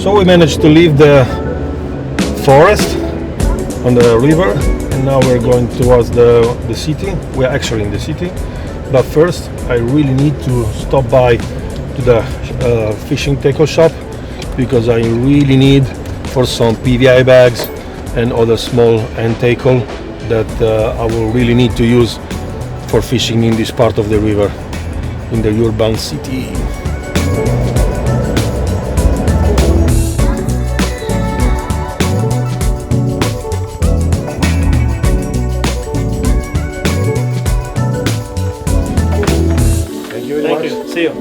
So we managed to leave the forest on the river, and now we're going towards the city. We're actually in the city, but first I really need to stop by to the fishing tackle shop, because I really need for some PVI bags and other small end tackle that I will really need to use for fishing in this part of the river, in the urban city. Thank you very much. See you.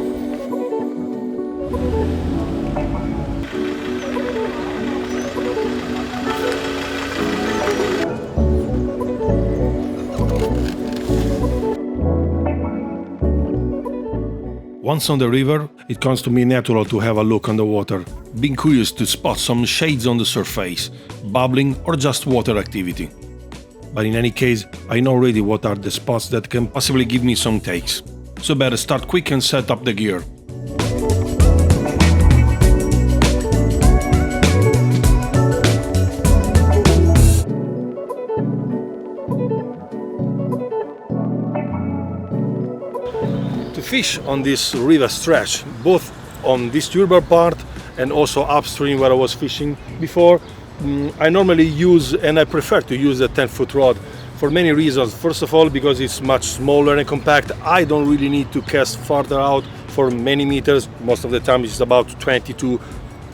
Once on the river, it comes to me natural to have a look on the water, being curious to spot some shades on the surface, bubbling or just water activity. But in any case, I know already what are the spots that can possibly give me some takes. So better start quick and set up the gear. To fish on this river stretch, both on this turbid part and also upstream where I was fishing before, I normally use, and I prefer to use, a 10-foot rod for many reasons. First of all, because it's much smaller and compact. I don't really need to cast farther out for many meters. Most of the time it's about 20 to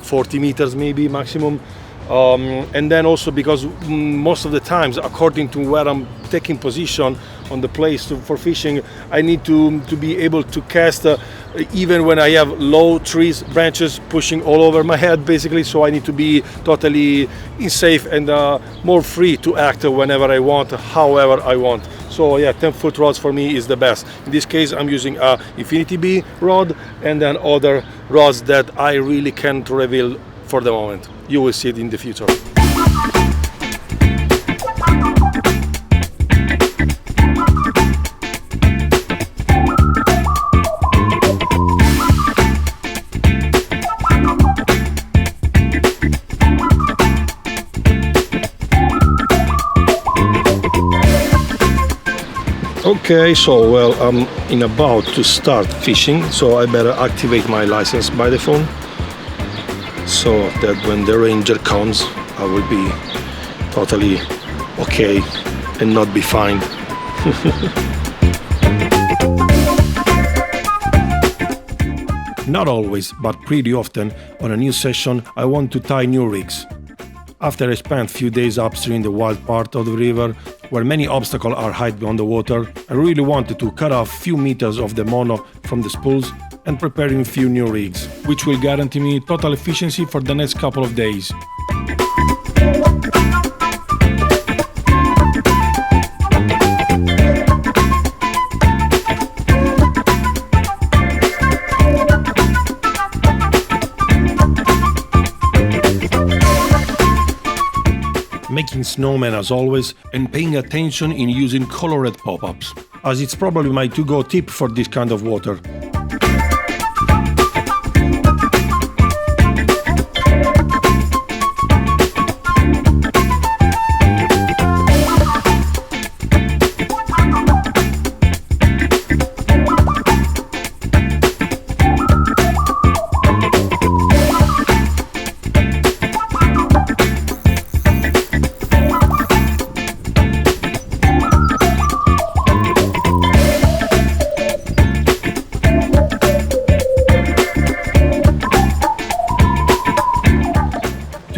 40 meters maybe maximum. And then also because most of the times, according to where I'm taking position on the place for fishing, I need to be able to cast even when I have low trees, branches pushing all over my head basically, so I need to be totally safe and more free to act whenever I want, however I want. So yeah, 10-foot rods for me is the best. In this case I'm using a Infinity B rod and then other rods that I really can't reveal for the moment. You will see it in the future. Okay, so well, I'm about to start fishing, so I better activate my license by the phone, so that when the ranger comes I will be totally okay and not be fined. Not always, but pretty often on a new session I want to tie new rigs. After I spent a few days upstream the wild part of the river, where many obstacles are hid beyond the water, I really wanted to cut off a few meters of the mono from the spools and preparing a few new rigs, which will guarantee me total efficiency for the next couple of days. Making snowmen as always, and paying attention in using colored pop-ups, as it's probably my to-go tip for this kind of water.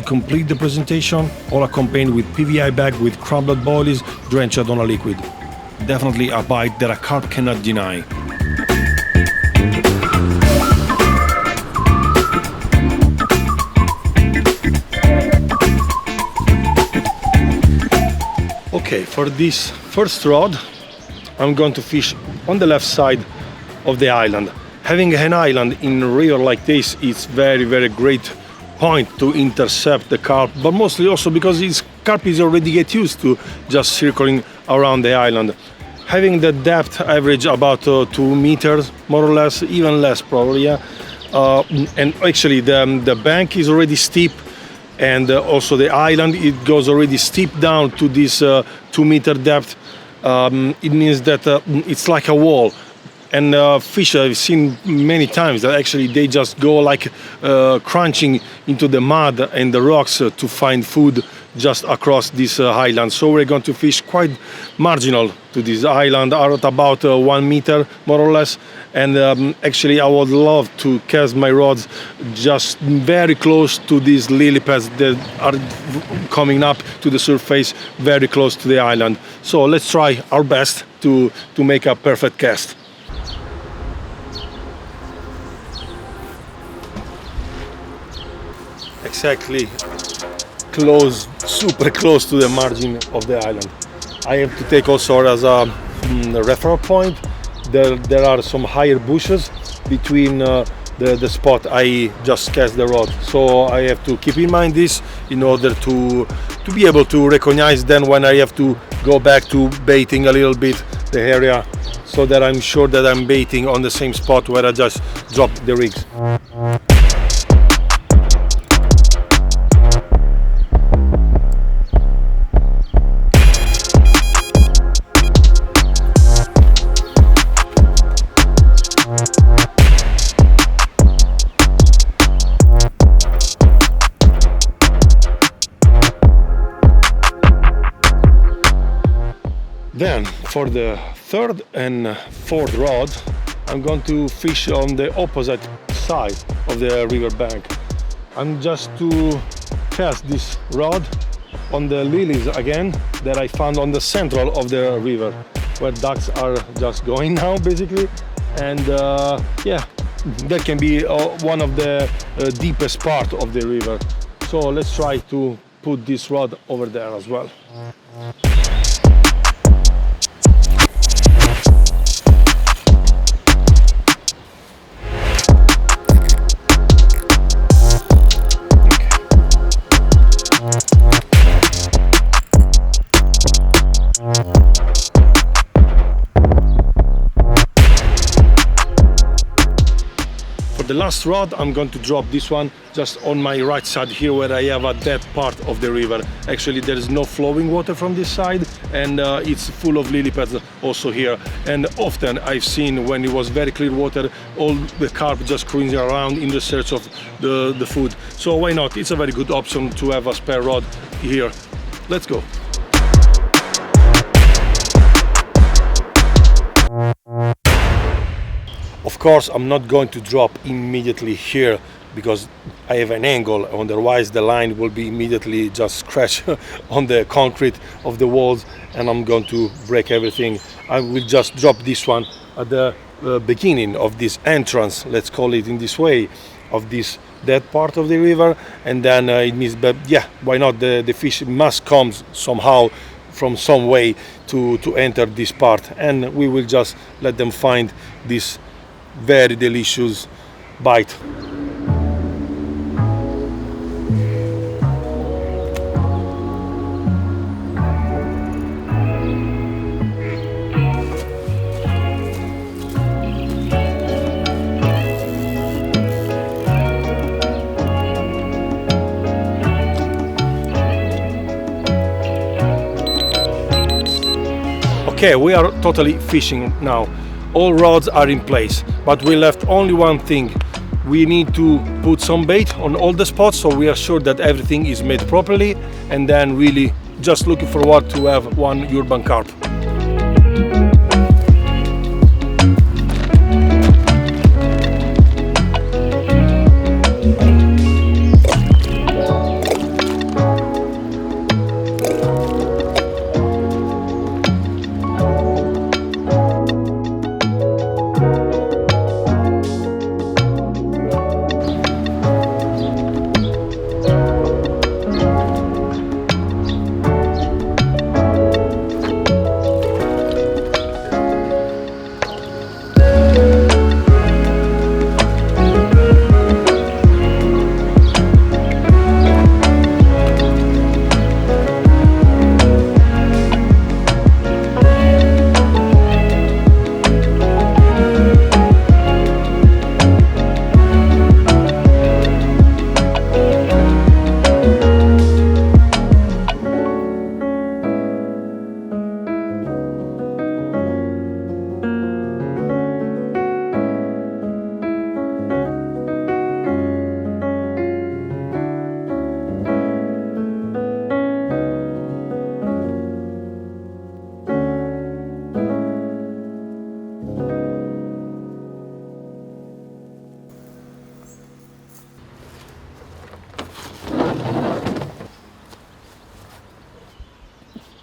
Complete the presentation, all accompanied with PVI bag with crumbled boilies drenched on a liquid. Definitely a bite that a carp cannot deny. Okay, for this first rod, I'm going to fish on the left side of the island. Having an island in a river like this is very great point to intercept the carp, but mostly also because this carp is already get used to just circling around the island. Having the depth average about 2 meters, more or less, even less probably, yeah. and actually the bank is already steep, and also the island, it goes already steep down to this 2 meter depth. It means that it's like a wall. And fish I've seen many times that actually they just go like crunching into the mud and the rocks to find food just across this island. So we're going to fish quite marginal to this island, at about 1 meter more or less. And actually I would love to cast my rods just very close to these lily pads that are coming up to the surface, very close to the island. So let's try our best to make a perfect cast. Exactly close, super close to the margin of the island. I have to take also as a referral point. There are some higher bushes between the spot I just cast the rod. So I have to keep in mind this in order to be able to recognize then when I have to go back to baiting a little bit the area, so that I'm sure that I'm baiting on the same spot where I just dropped the rigs. Then for the third and fourth rod, I'm going to fish on the opposite side of the river bank. I'm just to cast this rod on the lilies again that I found on the central of the river, where ducks are just going now basically. And yeah, that can be one of the deepest part of the river. So let's try to put this rod over there as well. The last rod, I'm going to drop this one just on my right side here, where I have a dead part of the river. Actually there is no flowing water from this side, and it's full of lily pads also here. And often I've seen, when it was very clear water, all the carp just cruising around in the search of the food. So why not? It's a very good option to have a spare rod here. Let's go. Of course, I'm not going to drop immediately here because I have an angle, otherwise the line will be immediately just scratched on the concrete of the walls and I'm going to break everything. I will just drop this one at the beginning of this entrance, let's call it in this way, of this dead part of the river, and then it means, but yeah, why not? The fish must come somehow from some way to enter this part, and we will just let them find this very delicious bite. Okay, we are totally fishing now. All rods are in place, but we left only one thing. We need to put some bait on all the spots so we are sure that everything is made properly, and then really just looking forward to have one urban carp.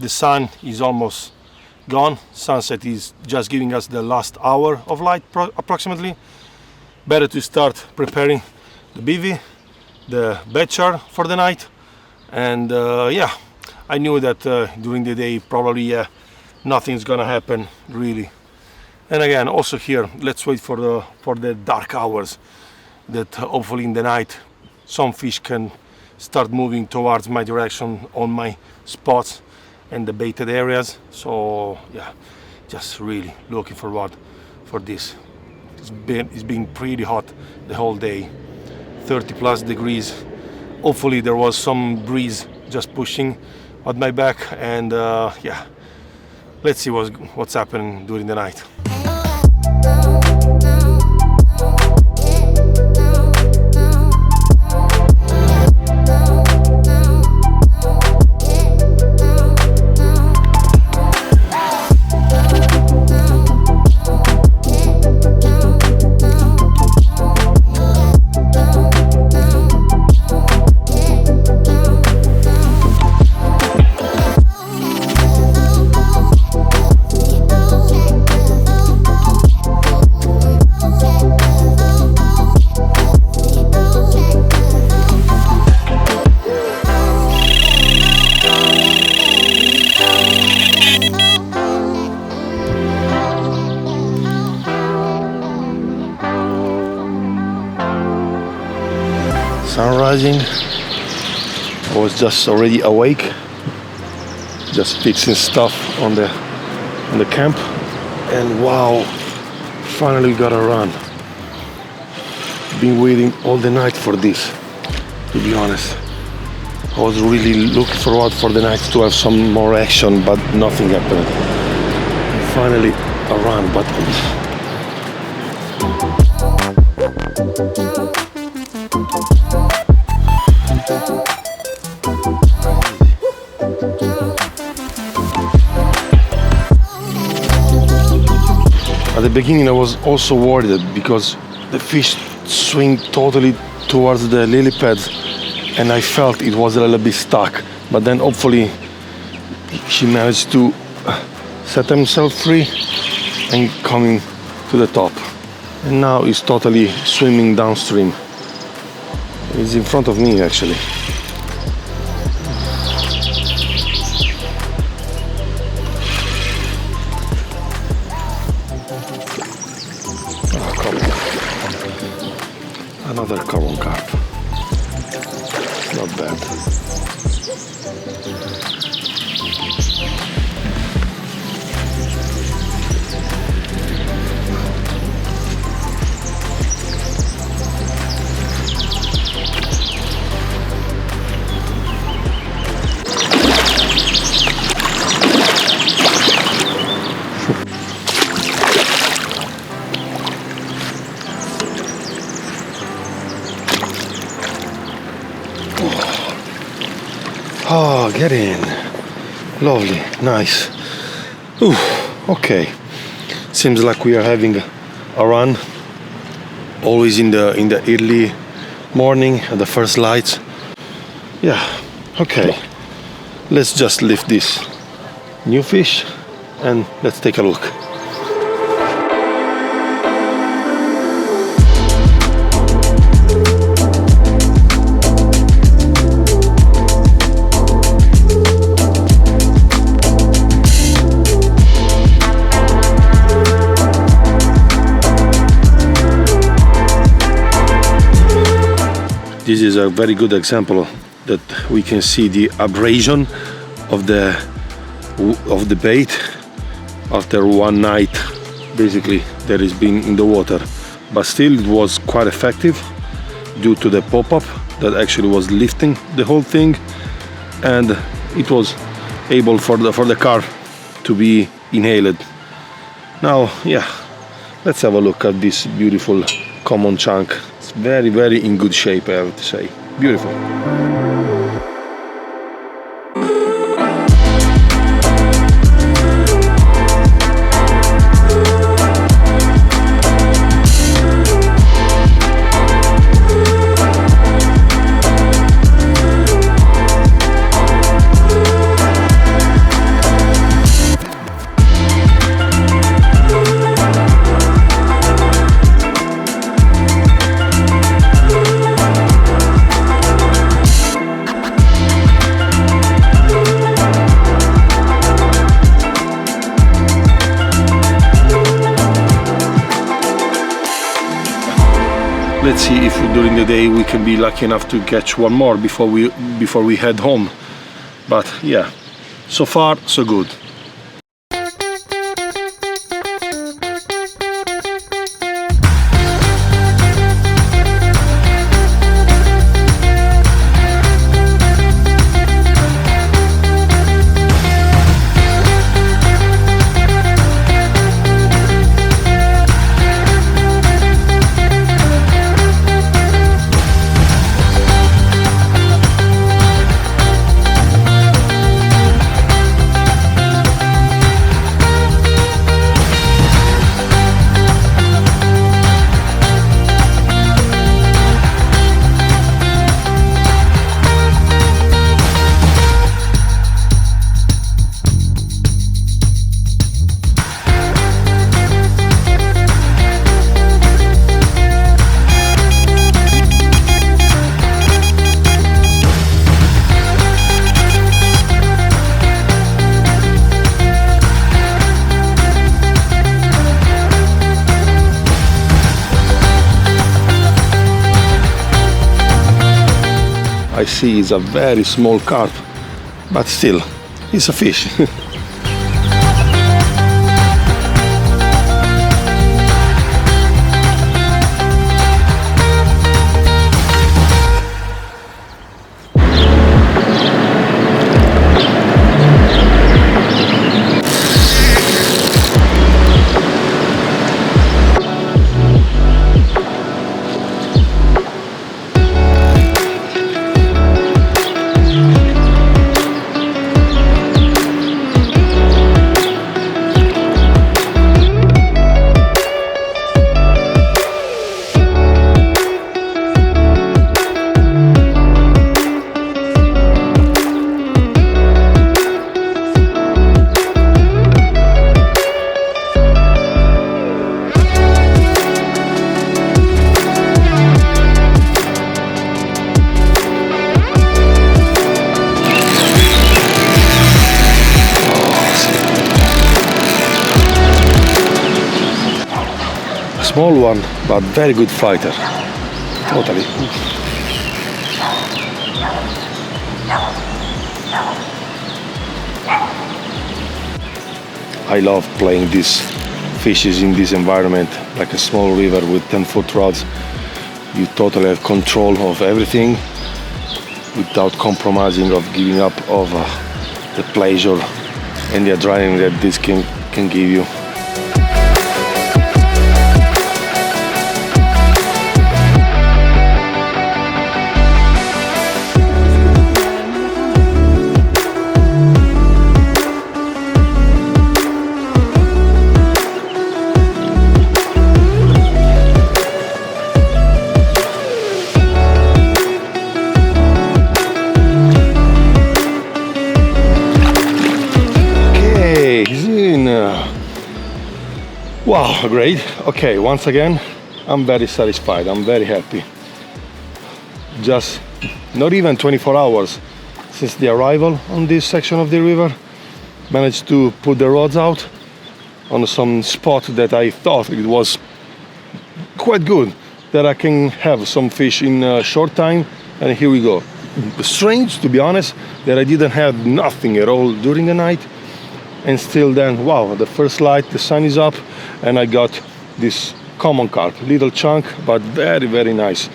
the sun is almost gone. Sunset is just giving us the last hour of light approximately. Better to start preparing the bivy, the bed char for the night. And yeah, I knew that during the day probably nothing's gonna happen really. And again, also here, let's wait for the dark hours, that hopefully in the night some fish can start moving towards my direction on my spots and the baited areas. So yeah, just really looking forward for this. It's been pretty hot the whole day, 30+ degrees. Hopefully there was some breeze just pushing at my back, and yeah, let's see what's happening during the night. Sun rising. I was just already awake, just fixing stuff on the camp, and wow, finally got a run. Been waiting all the night for this, to be honest. I was really looking forward for the night to have some more action, but nothing happened. And finally a run, but at the beginning I was also worried because the fish swing totally towards the lily pads, and I felt it was a little bit stuck, but then hopefully she managed to set himself free and coming to the top, and now he's totally swimming downstream. He's in front of me actually. Another common carp. Not bad. Oh, get in. Lovely, nice. Ooh, okay. Seems like we are having a run. Always in the early morning at the first lights. Yeah, okay. Let's just lift this new fish and let's take a look. This is a very good example that we can see the abrasion of the bait after one night basically that has been in the water, but still it was quite effective due to the pop-up that actually was lifting the whole thing, and it was able for the carp to be inhaled. Now yeah, let's have a look at this beautiful common chunk. It's very, very in good shape, I have to say. Beautiful. let's see if during the day we can be lucky enough to catch one more before we head home. But yeah, so far so good. I see it's a very small carp, but still, it's a fish. Small one, but very good fighter. Totally. I love playing these fishes in this environment, like a small river with 10-foot rods. You totally have control of everything without compromising of giving up of the pleasure and the adrenaline that this can give you. Wow, great. Okay, once again, I'm very satisfied. I'm very happy. Just not even 24 hours since the arrival on this section of the river, managed to put the rods out on some spot that I thought it was quite good, that I can have some fish in a short time, and here we go. Strange, to be honest, that I didn't have nothing at all during the night, and still then, wow, the first light, the sun is up, and I got this common carp, little chunk, but very, very nice.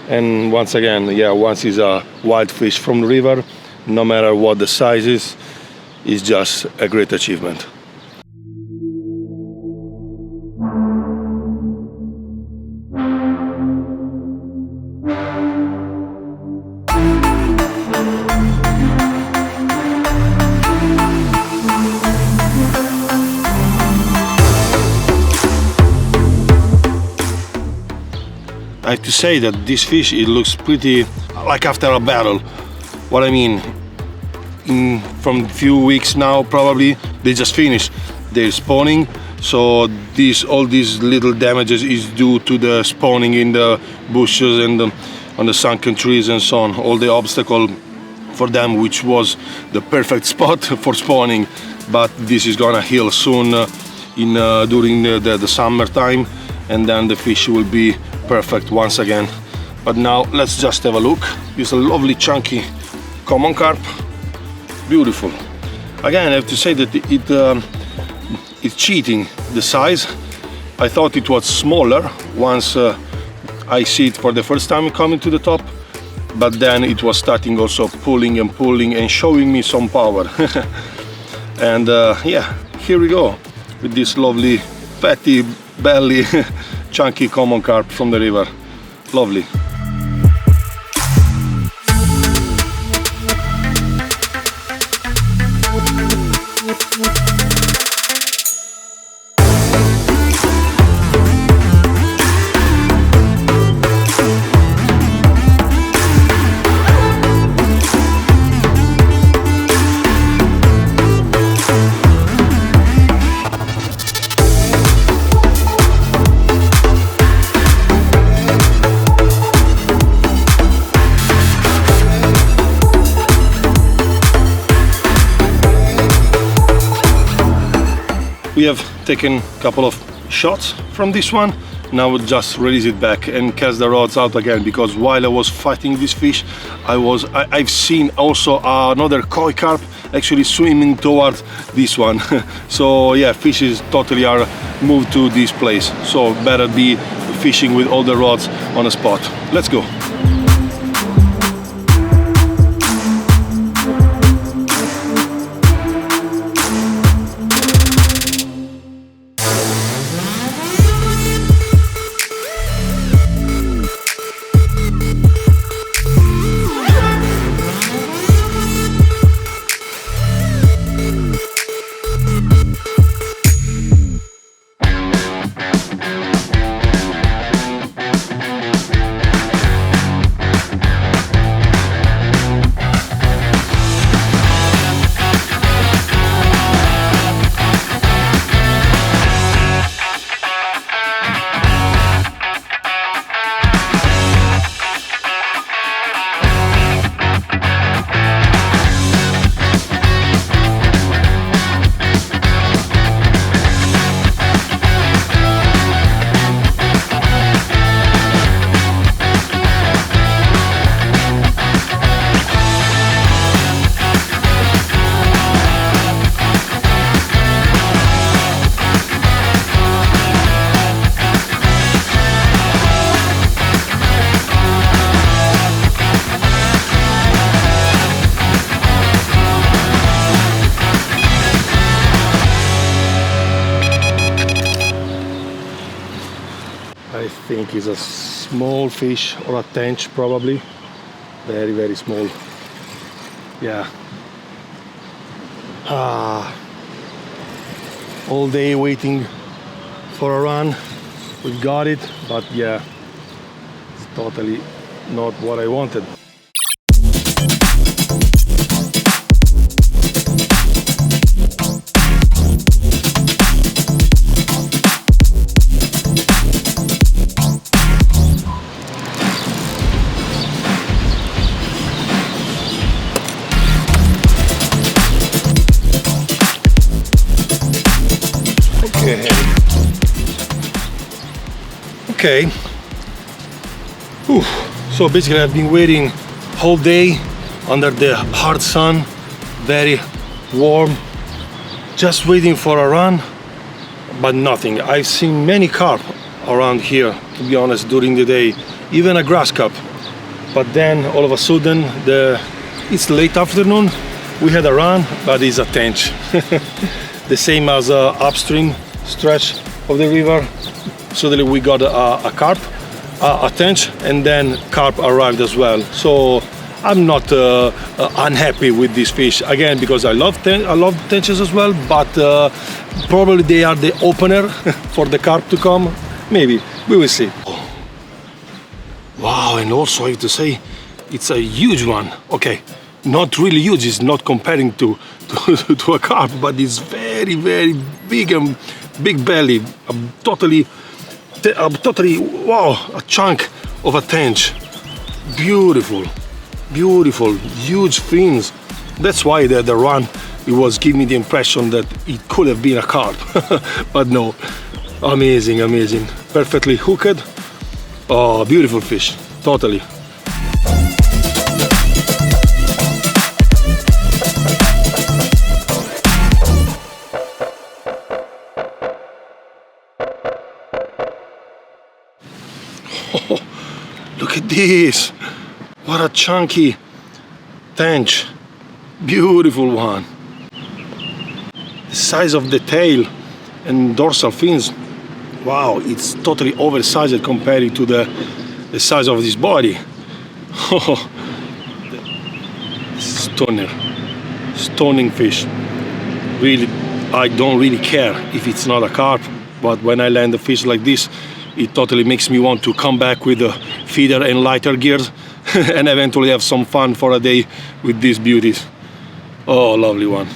And once again, yeah, once it's a wild fish from the river, no matter what the size is just a great achievement. I have to say that this fish, it looks pretty like after a battle. What I mean, from a few weeks now, probably they just finished their spawning, so all these little damages is due to the spawning in the bushes and on the sunken trees and so on, all the obstacle for them, which was the perfect spot for spawning. But this is gonna heal soon during the summer time, and then the fish will be perfect once again. But now let's just have a look. It's a lovely chunky common carp, beautiful. Again, I have to say that it's cheating the size. I thought it was smaller once I see it for the first time coming to the top, but then it was starting also pulling and showing me some power. And yeah, here we go with this lovely fatty belly chunky common carp from the river. Lovely. We have taken a couple of shots from this one. Now we'll just release it back and cast the rods out again, because while I was fighting this fish, I've seen also another koi carp actually swimming towards this one. So yeah, fishes totally are moved to this place, so better be fishing with all the rods on a spot. Let's go. I think it's a small fish or a tench, probably. Very, very small. Yeah. All day waiting for a run. We got it, but yeah, it's totally not what I wanted. Okay. Ooh. So basically I've been waiting whole day under the hard sun, very warm, just waiting for a run, but nothing. I've seen many carp around here, to be honest, during the day, even a grass carp. But then all of a sudden, it's late afternoon, we had a run, but it's a tench. The same as upstream stretch of the river. Suddenly we got a carp, a tench, and then carp arrived as well. So I'm not unhappy with this fish, again, because I love tenches as well, but probably they are the opener for the carp to come. Maybe, we will see. Wow, and also I have to say, it's a huge one. Okay, not really huge, it's not comparing to a carp, but it's very, very big and big belly, totally, wow, a chunk of a tench. Beautiful, beautiful, huge fins. That's why the run, it was giving me the impression that it could have been a carp. But no, amazing, amazing. perfectly hooked. Oh, beautiful fish, totally. Oh, look at this! What a chunky tench, beautiful one. The size of the tail and dorsal fins, wow, it's totally oversized compared to the size of this body. Oh, stunning fish. Really, I don't really care if it's not a carp, but when I land a fish like this, it totally makes me want to come back with a feeder and lighter gears and eventually have some fun for a day with these beauties. Oh, lovely one.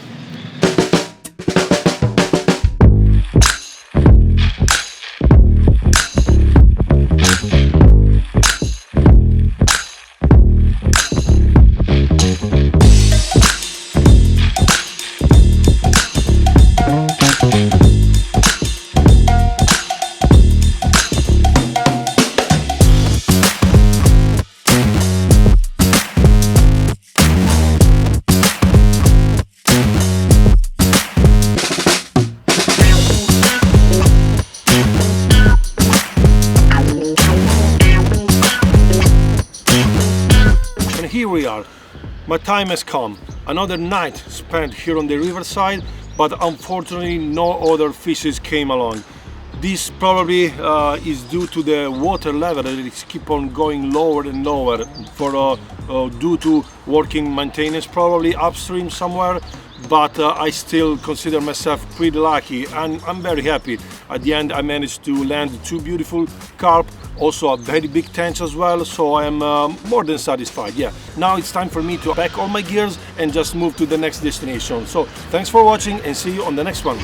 Here we are. My time has come. Another night spent here on the riverside, but unfortunately no other fishes came along. This probably is due to the water level that is keep on going lower and lower due to working maintenance probably upstream somewhere. But I still consider myself pretty lucky, and I'm very happy. At the end I managed to land 2 beautiful carp, also a very big tench as well, so I am more than satisfied. Yeah, now it's time for me to pack all my gears and just move to the next destination. So thanks for watching and see you on the next one.